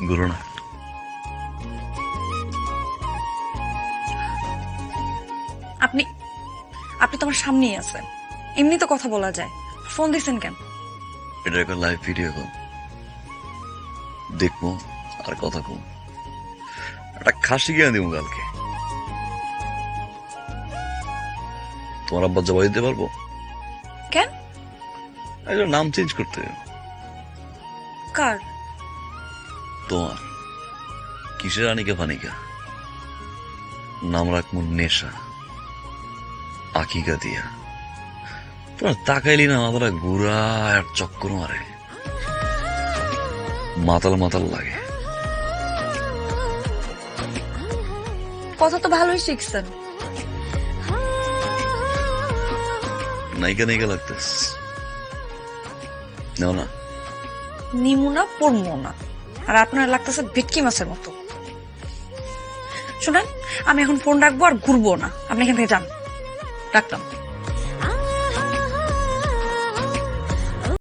ঘুরো না। আপনি আপনি তো আমার সামনেই আছেন, এমনি তো কথা বলা যায়, ফোন দিচ্ছেন কেন? এটা একটা লাইভ ভিডিও কল, দেখবো আর কথা কম। একটা খাসি কিনে দিব কালকে, তোমার আব্বা জবাই দিতে পারবো? কেন? একজন নাম চেঞ্জ করতে। কার? তোমার। কিসের আনিকা ফানিকা, নাম রাখবো নেশা, আকিকা দিয়া। তোমার তাকাইলি না মাথাটা ঘুরা আর চক্কর মারে, মাতাল মাতাল লাগে। কথা তো ভালোই শিখছেন। নায়িকা নায়িকা লাগতেস, নাও না। নিমু না, পড়বো না। আর আপনার লাগতেছে ভেটকি মাছের মতো। শুনেন, আমি এখন ফোন রাখবো আর ঘুরবো না, আপনি এখান থেকে যান। রাখলাম।